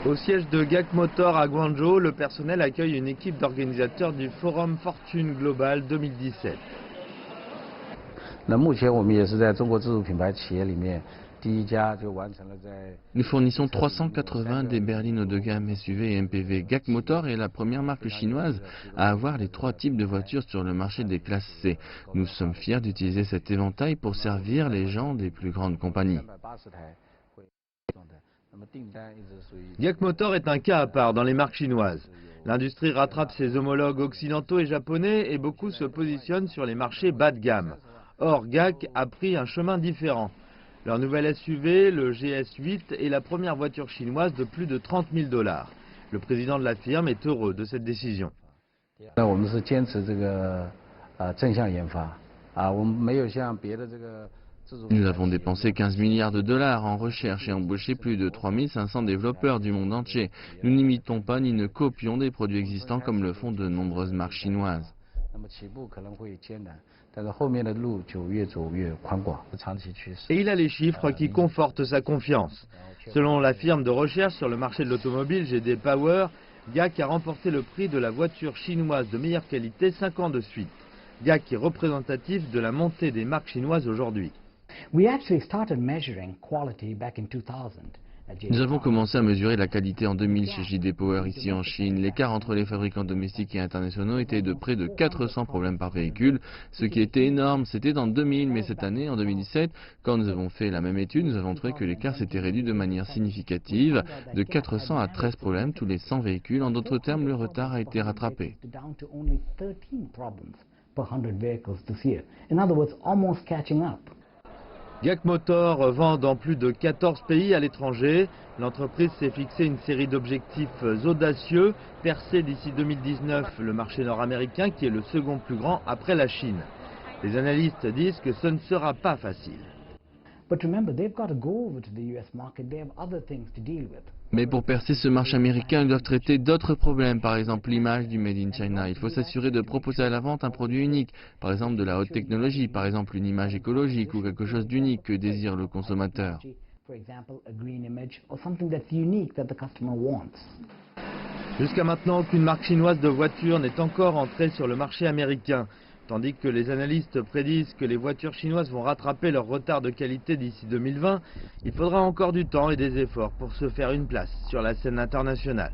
Au siège de GAC Motor à Guangzhou, le personnel accueille une équipe d'organisateurs du Forum Fortune Global 2017. Nous fournissons 380 des berlines haut de gamme SUV et MPV. GAC Motor est la première marque chinoise à avoir les 3 types de voitures sur le marché des classes C. Nous sommes fiers d'utiliser cet éventail pour servir les gens des plus grandes compagnies. GAC Motor est un cas à part dans les marques chinoises. L'industrie rattrape ses homologues occidentaux et japonais et beaucoup se positionnent sur les marchés bas de gamme. Or, GAC a pris un chemin différent. Leur nouvelle SUV, le GS8, est la première voiture chinoise de plus de 30 000 $. Le président de la firme est heureux de cette décision. Nous avons dépensé 15 milliards de dollars en recherche et embauché plus de 3500 développeurs du monde entier. Nous n'imitons pas ni ne copions des produits existants comme le font de nombreuses marques chinoises. Et il a les chiffres qui confortent sa confiance. Selon la firme de recherche sur le marché de l'automobile GD Power, GAC a remporté le prix de la voiture chinoise de meilleure qualité 5 ans de suite. GAC est représentatif de la montée des marques chinoises aujourd'hui. Nous avons commencé à mesurer la qualité en 2000 chez JD Power ici en Chine. L'écart entre les fabricants domestiques et internationaux était de près de 400 problèmes par véhicule, ce qui était énorme. C'était en 2000, mais cette année, en 2017, quand nous avons fait la même étude, nous avons trouvé que l'écart s'était réduit de manière significative, de 400 à 13 problèmes tous les 100 véhicules. En d'autres termes, le retard a été rattrapé. GAC Motor vend dans plus de 14 pays à l'étranger. L'entreprise s'est fixé une série d'objectifs audacieux, percer d'ici 2019 le marché nord-américain qui est le second plus grand après la Chine. Les analystes disent que ce ne sera pas facile. Mais pour percer ce marché américain, ils doivent traiter d'autres problèmes, par exemple l'image du Made in China. Il faut s'assurer de proposer à la vente un produit unique, par exemple de la haute technologie, par exemple une image écologique ou quelque chose d'unique que désire le consommateur. Jusqu'à maintenant, aucune marque chinoise de voiture n'est encore entrée sur le marché américain. Tandis que les analystes prédisent que les voitures chinoises vont rattraper leur retard de qualité d'ici 2020, il faudra encore du temps et des efforts pour se faire une place sur la scène internationale.